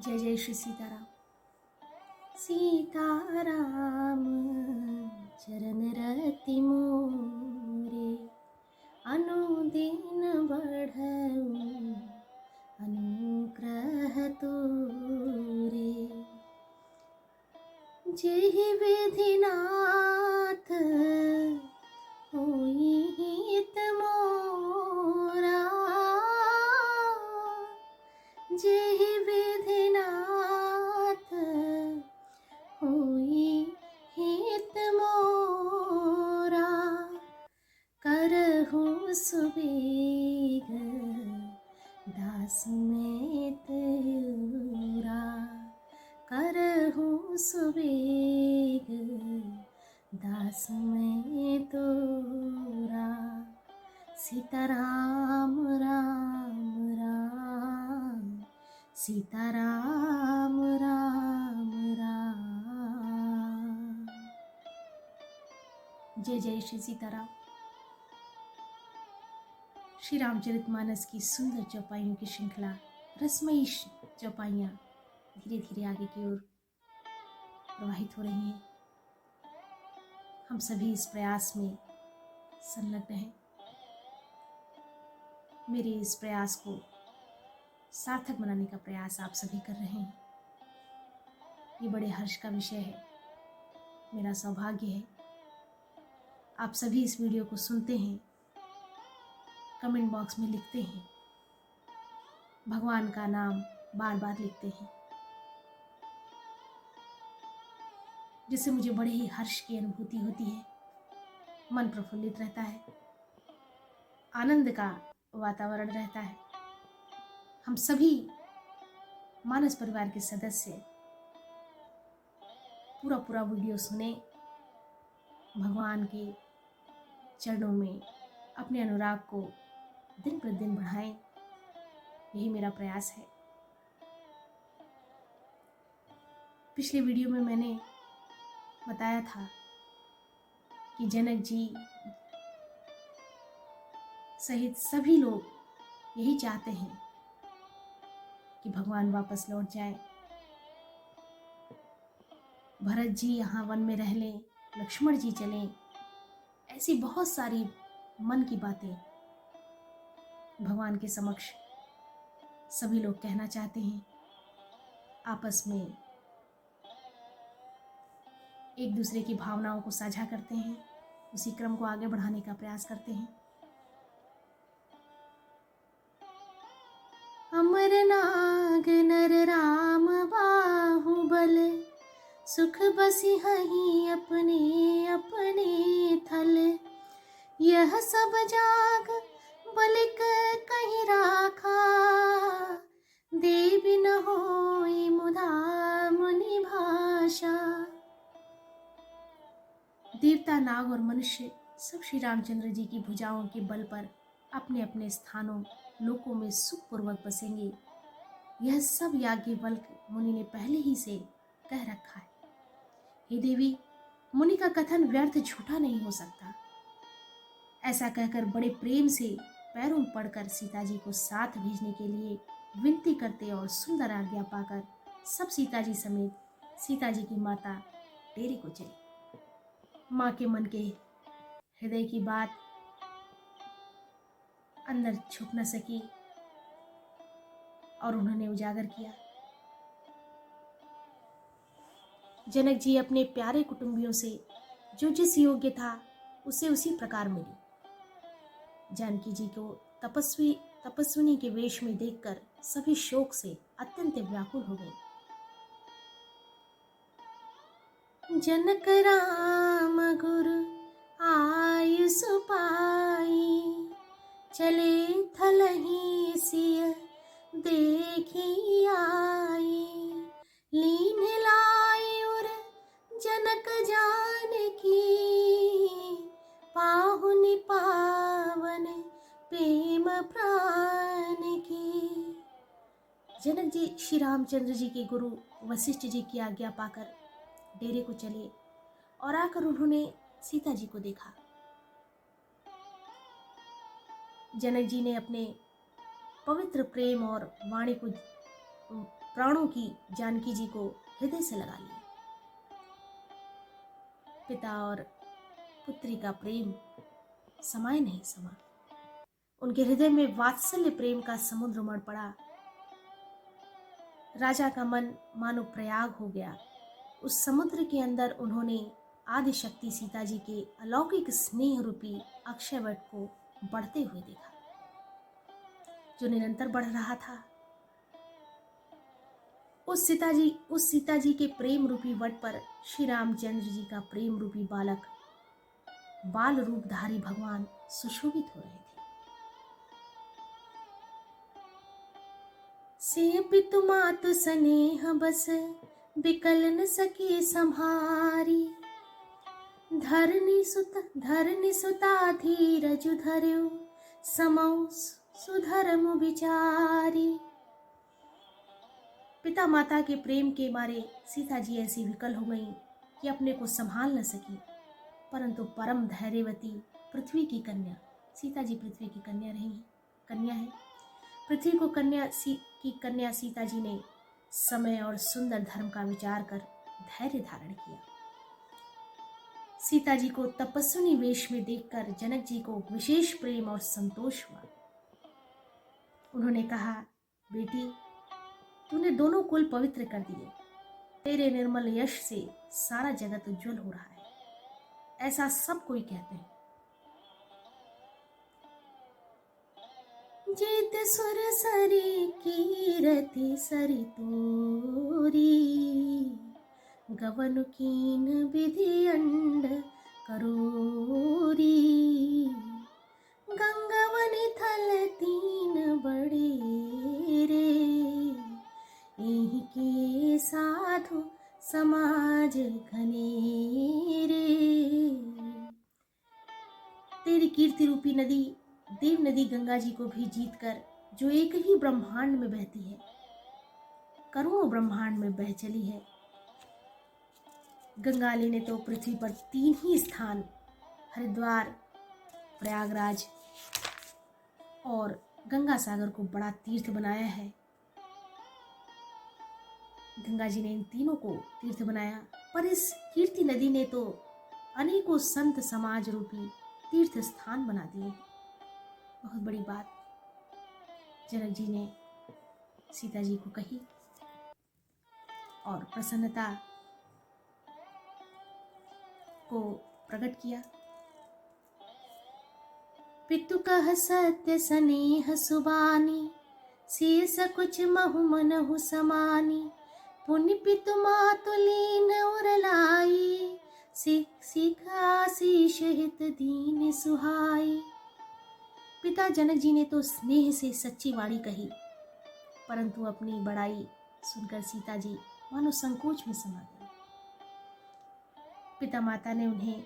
जय जय श्री सीताराम। सीताराम चरण रति मोरे, अनुदिन बढ़ऊ अनुग्रह तोरे। जेहि विधिनाथ होई हित मोरा, जेहि विधिनाथ होई हित मोरा। करहु सुबेग दास में तोरा, करहु सुबेग दास में तोरा। सीताराम राम राम, सीताराम राम राम। जय जय श्री सीताराम। श्री रामचरितमानस की सुंदर चौपाइयों की श्रृंखला रसमयी चौपाइयाँ धीरे धीरे आगे की ओर प्रवाहित हो रही हैं। हम सभी इस प्रयास में संलग्न हैं। मेरे इस प्रयास को सार्थक बनाने का प्रयास आप सभी कर रहे हैं। ये बड़े हर्ष का विषय है, मेरा सौभाग्य है। आप सभी इस वीडियो को सुनते हैं, कमेंट बॉक्स में लिखते हैं, भगवान का नाम बार बार लिखते हैं, जिससे मुझे बड़े ही हर्ष की अनुभूति होती है। मन प्रफुल्लित रहता है, आनंद का वातावरण रहता है। हम सभी मानस परिवार के सदस्य पूरा वीडियो सुने, भगवान के चरणों में अपने अनुराग को दिन प्रतिदिन बढ़ाएं, यही मेरा प्रयास है। पिछले वीडियो में मैंने बताया था कि जनक जी सहित सभी लोग यही चाहते हैं कि भगवान वापस लौट जाए। भरत जी यहाँ वन में रह लें, लक्ष्मण जी चलें, ऐसी बहुत सारी मन की बातें भगवान के समक्ष सभी लोग कहना चाहते हैं। आपस में एक दूसरे की भावनाओं को साझा करते हैं, उसी क्रम को आगे बढ़ाने का प्रयास करते हैं। अमर नाग नर राम बाहुबल, सुख बसी हहीं अपने अपने थल। यह सब जाग बलिक कहीं राखा, देव न होई मुधा मुनि भाषा। देवता, नाग और मनुष्य सब श्री रामचंद्र जी की भुजाओं के बल पर अपने अपने स्थानों लोकों में सुखपूर्वक बसेंगे। यह सब याज्ञवल्क्य मुनि ने पहले ही से कह रखा है। हे देवी, मुनि का कथन व्यर्थ झूठा नहीं हो सकता। ऐसा कहकर बड़े प्रेम से पैरों पड़कर सीता जी को साथ भेजने के लिए विनती करते और सुंदर आज्ञा पाकर सब सीता जी समेत सीता जी की माता डेरे को चली। माँ के मन के हृदय की बात अंदर छुप न सकी और उन्होंने उजागर किया। जनक जी अपने प्यारे कुटुंबियों से जो जिस योग्य था उसे उसी प्रकार मिली। जानकी जी को तपस्विनी के वेश में देखकर सभी शोक से अत्यंत व्याकुल हो गए। जनक राम गुरु आयुष पाई, चले थलहि सिय देखी आई। लीन लाई उर जनक जानकी, पाहुनि पावन प्रेम प्राण की। जनक जी श्री रामचंद्र जी के गुरु वशिष्ठ जी की आज्ञा पाकर डेरे को चले और आकर उन्होंने सीता जी को देखा। जनक जी ने अपने पवित्र प्रेम और वाणी को प्राणों की जानकी जी को हृदय से लगा लिया। पिता और पुत्री का प्रेम समाये नहीं समा। उनके हृदय में वात्सल्य प्रेम का समुद्र उमड़ पड़ा। राजा का मन मानो प्रयाग हो गया। उस समुद्र के अंदर उन्होंने आदि शक्ति सीता जी के अलौकिक स्नेह रूपी अक्षय वट को बढ़ते हुए देखा, जो निरंतर बढ़ रहा था। उस सीता जी के प्रेम रूपी वट पर श्री रामचंद्र जी का प्रेम रूपी बालक, बाल रूपधारी भगवान सुशोभित हो रहे थे। से पितु मातु स्नेह बस बिकल न सके संहारी, धरनी सुता धीरज धर्यो समौ सुधर्म विचारी। पिता माता के प्रेम के मारे सीता जी ऐसी विकल हो गईं कि अपने को संभाल न सकी, परंतु परम धैर्यवती पृथ्वी की कन्या, सीता जी पृथ्वी की कन्या है। पृथ्वी को कन्या सीता जी ने समय और सुंदर धर्म का विचार कर धैर्य धारण किया। सीता जी को तपस्विनी वेश में देखकर जनक जी को विशेष प्रेम और संतोष हुआ। उन्होंने कहा, बेटी, तूने दोनों कुल पवित्र कर दिए। तेरे निर्मल यश से सारा जगत उज्जवल हो रहा है, ऐसा सब कोई कहते हैं। जीत सुर सरी कीरति सरि तोरी, गवन कीन विधि अंड करोरी, गंगवनि थल तीन बड़े रे, एहि के साधु समाज घने रे। तेरी कीर्ति रूपी नदी, देव नदी गंगा जी को भी जीतकर, जो एक ही ब्रह्मांड में बहती है, करोड़ों ब्रह्मांड में बह चली है। गंगाली ने तो पृथ्वी पर 3 ही स्थान, हरिद्वार, प्रयागराज और गंगा सागर को बड़ा तीर्थ बनाया है। गंगा जी ने इन तीनों को तीर्थ बनाया, पर इस कीर्ति नदी ने तो अनेकों संत समाज रूपी तीर्थ स्थान बना दिए। बहुत बड़ी बात जनक जी ने सीता जी को कही और प्रसन्नता को प्रकट किया। पितु कह सत्य स्नेह सुबानी, शेष कुछ महु मनहु समानी, पुण्य पितु मातु लीन उरलाई, सिख आशीष हित दीन सुहाई। पिता जनक जी ने तो स्नेह से सच्ची वाणी कही, परंतु अपनी बड़ाई सुनकर सीता जी मानो संकोच में समा गई। पिता माता ने उन्हें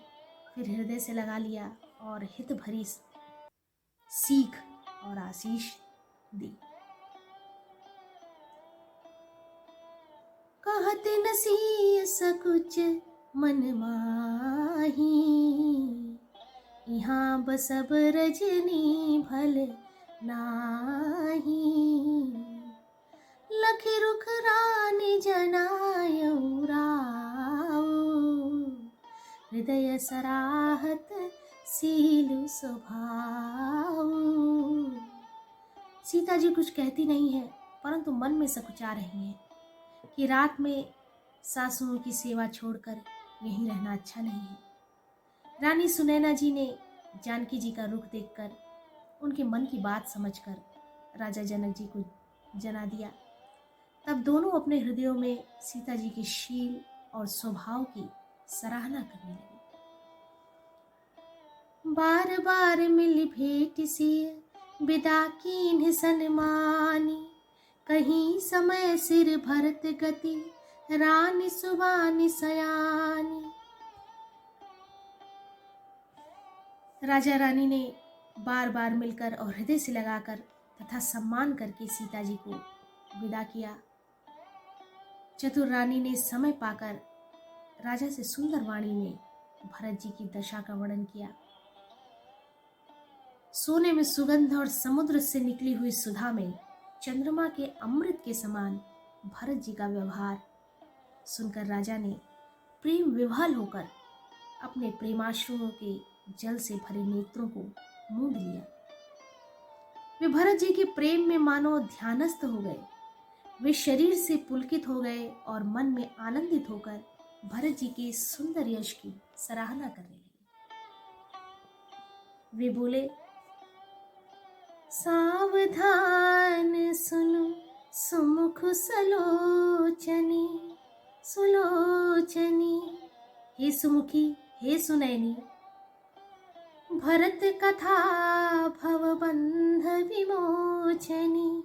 फिर हृदय से लगा लिया और हित भरी सीख और आशीष दी। कहते नसीह सकुच मन माही, यहाँ बसब रजनी भल नाही, लखि रुख रानी जनायऊ राऊ, हृदय सराहत सीलु स्वभाव। सीता जी कुछ कहती नहीं है, परंतु मन में सकुचा रही हैं कि रात में सासुओं की सेवा छोड़कर यहीं रहना अच्छा नहीं है। रानी सुनैना जी ने जानकी जी का रुख देखकर, उनके मन की बात समझकर राजा जनक जी को जना दिया। तब दोनों अपने हृदयों में सीता जी के शील और स्वभाव की सराहना करने लगे। बार बार मिल भेंट सिय विदा कीन्ह सन्मानी, कहीं समय सिर भरत गति रानी सुबानी सयानी। राजा रानी ने बार बार मिलकर और हृदय से लगाकर तथा सम्मान करके सीता जी को विदा किया। चतुर रानी ने समय पाकर राजा से सुंदर वाणी में भरत जी की दशा का वर्णन किया। सोने में सुगंध और समुद्र से निकली हुई सुधा में चंद्रमा के अमृत के समान भरत जी का व्यवहार सुनकर राजा ने प्रेम विह्वल होकर अपने प्रेमाश्रुओं के जल से भरे नेत्रों को मूंद लिया। वे भरत जी के प्रेम में मानो ध्यानस्थ हो गए। वे शरीर से पुलकित हो गए और मन में आनंदित होकर भरत जी के सुंदर यश की सराहना करने लगे। वे बोले, सावधान सुनो सुमुख सुलोचनी सुलोचनी, हे सुमुखी, हे सुनैनी, भरत कथा भवबंध विमोचनी।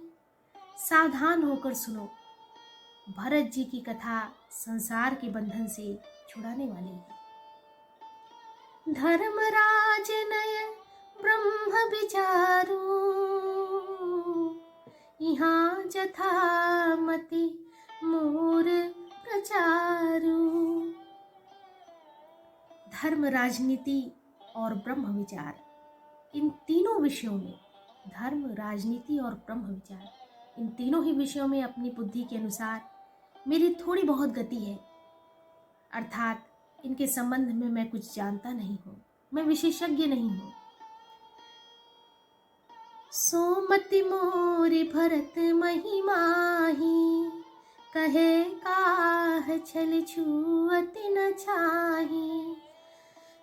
सावधान होकर सुनो, भरत जी की कथा संसार के बंधन से छुड़ाने वाली है। धर्मराज नय ब्रह्म विचारू, यहाँ जथामति मोर प्रचारू। धर्म, राजनीति और ब्रह्म विचार, इन तीनों विषयों में, धर्म, राजनीति और ब्रह्म विचार, इन तीनों ही विषयों में अपनी बुद्धि के अनुसार मेरी थोड़ी बहुत गति है, अर्थात इनके संबंध में मैं कुछ जानता नहीं हूँ, मैं विशेषज्ञ नहीं हूँ। सोमति मोरि भरत महिमाही, कहे काह छल छुअति न छाही।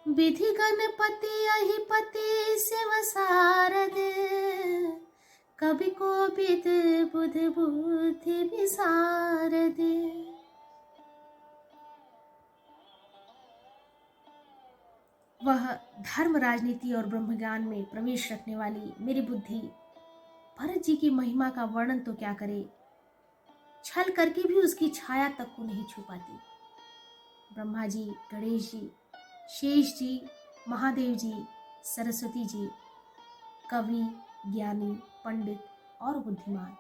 विधि गणपति अहिपति शिव सारद, कवि कोविद बुध बुद्धि विसारद। वह धर्म, राजनीति और ब्रह्म ज्ञान में प्रवेश रखने वाली मेरी बुद्धि भरत जी की महिमा का वर्णन तो क्या करे, छल करके भी उसकी छाया तक को नहीं छू पाती। ब्रह्मा जी, गणेश जी, शेष जी, महादेव जी, सरस्वती जी, कवि, ज्ञानी, पंडित और बुद्धिमान,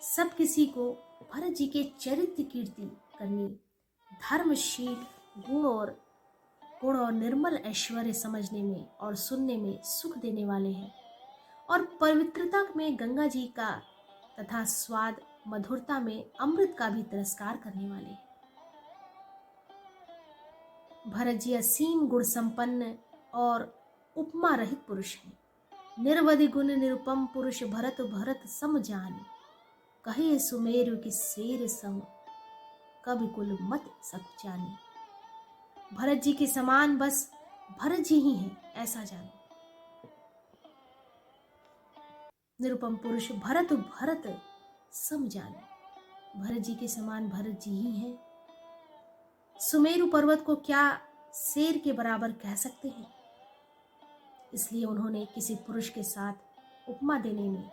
सब किसी को भरत जी के चरित्र कीर्ति करनी, धर्मशील गुण और निर्मल ऐश्वर्य समझने में और सुनने में सुख देने वाले हैं, और पवित्रता में गंगा जी का तथा स्वाद मधुरता में अमृत का भी तिरस्कार करने वाले हैं। भरत जी असीम गुण संपन्न और उपमा रहित पुरुष हैं। निर्वधि गुण निरुपम पुरुष भरत, भरत सम जान, कहे सुमेरु की शेर सम, कवि कुल मत सक जानी। भरत जी के समान बस भरत जी ही हैं, ऐसा जानो। निरुपम पुरुष भरत, भरत सम जाने, भरत जी के समान भरत जी ही हैं। सुमेरु पर्वत को क्या शेर के बराबर कह सकते हैं? इसलिए उन्होंने किसी पुरुष के साथ उपमा देने में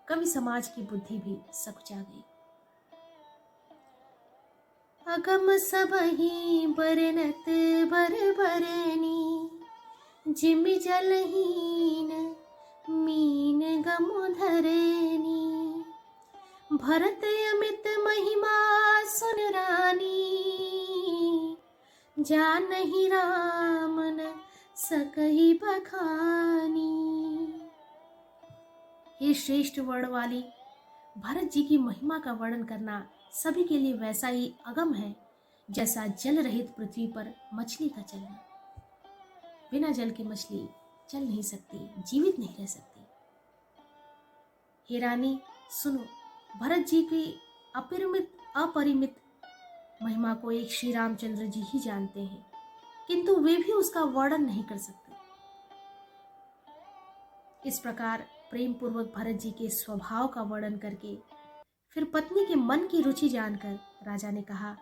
कवि समाज की बुद्धि भी सकुचा गई। अगम सबहि बरनत बर बरनी, जिमि जलहीन मीन गमु धरनी। भरत अमित महिमा सुन रानी, जानहि राम न सकहि बखानी। हे श्रेष्ठ वर्ण वाली, भरत जी की महिमा का वर्णन करना सभी के लिए वैसा ही अगम है जैसा जल रहित पृथ्वी पर मछली का चलना। बिना जल के मछली चल नहीं सकती, जीवित नहीं रह सकती। हे रानी सुनो, भरत जी की अपरिमित महिमा को एक श्री रामचंद्र जी ही जानते हैं, किंतु वे भी उसका वर्णन नहीं कर सकते। इस प्रकार प्रेम पूर्वक भरत जी के स्वभाव का वर्णन करके फिर पत्नी के मन की रुचि जानकर राजा ने कहा,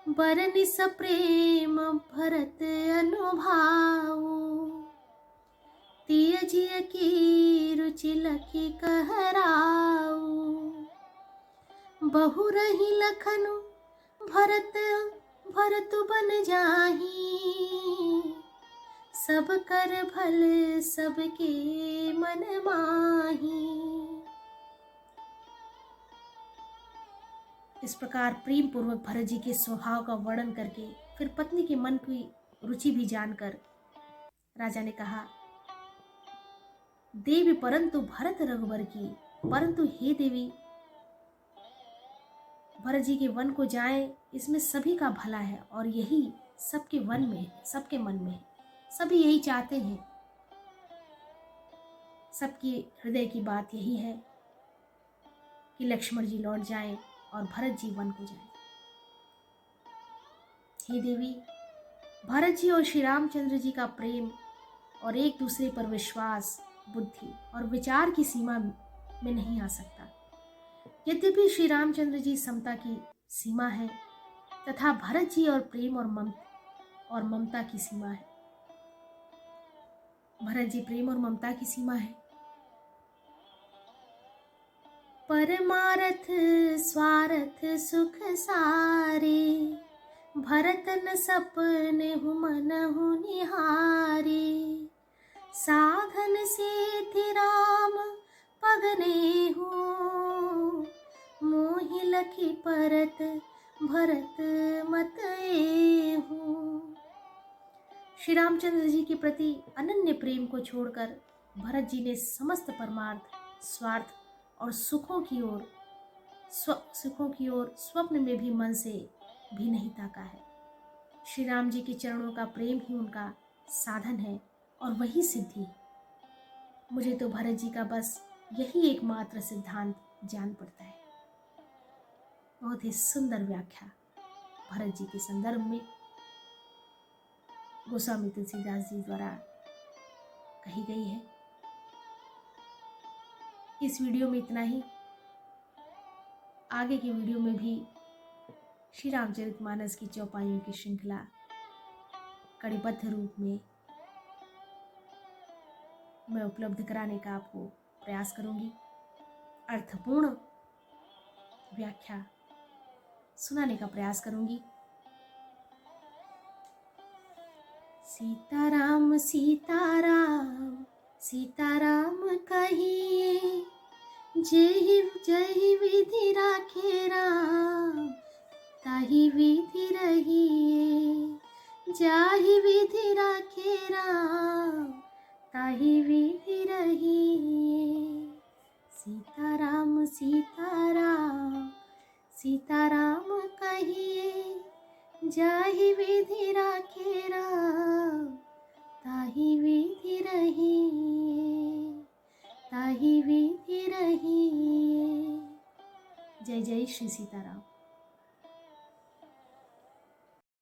बरनि सप्रेम भरत अनुभाऊ, तिय जिय की रुचि लखी कहराऊ। बहु रही लखनु भरत भरत बन जाही, सब कर भल सबके मन माही। इस प्रकार प्रेम पूर्वक भरत जी के स्वभाव का वर्णन करके फिर पत्नी के मन की रुचि भी जानकर राजा ने कहा, देवी परंतु भरत रघुवर की, परंतु हे देवी भरत जी के वन को जाएं, इसमें सभी का भला है और यही सबके वन में है, सबके मन में है। सभी यही चाहते हैं, सबकी हृदय की बात यही है कि लक्ष्मण जी लौट जाएं और भरत जी वन को जाएं। हे देवी, भरत जी और श्री रामचंद्र जी का प्रेम और एक दूसरे पर विश्वास बुद्धि और विचार की सीमा में नहीं आ सकता। यद्यपि श्री रामचंद्र जी समता की सीमा है तथा भरत जी और प्रेम और ममता की सीमा है। भरत जी प्रेम और ममता की सीमा है। परमारथ स्वार्थ सुख सारे, भरत न सपने मनहु निहारे। साधन सिद्धि राम पगने हो, मोहि लखि परत भरत मत एहु। श्री रामचंद्र जी के प्रति अनन्य प्रेम को छोड़कर भरत जी ने समस्त परमार्थ, स्वार्थ और सुखों की ओर स्वप्न में भी मन से भी नहीं ताका है। श्री राम जी के चरणों का प्रेम ही उनका साधन है और वही सिद्धि। मुझे तो भरत जी का बस यही एकमात्र सिद्धांत जान पड़ता है। बहुत ही सुंदर व्याख्या भरत जी के संदर्भ में गोस्वामी तुलसीदास जी द्वारा कही गई है। इस वीडियो में इतना ही। आगे के वीडियो में भी श्री रामचरितमानस की चौपाइयों की श्रृंखला कड़ीबद्ध रूप में मैं उपलब्ध कराने का आपको प्रयास करूंगी। अर्थपूर्ण व्याख्या सुनाने का प्रयास करूंगी। सीताराम सीताराम सीताराम कहिए, जेहि जहि विधि राखे राम, ताहि विधि रहिए। जाहि विधि राखे राम, ताहि विधि रहिए। सीताराम सीताराम सीताराम कहिए, जाहि विधि राखे राम, ताहि विधि रहिए। ताहि विधि रहिए। जय जय श्री सीताराम।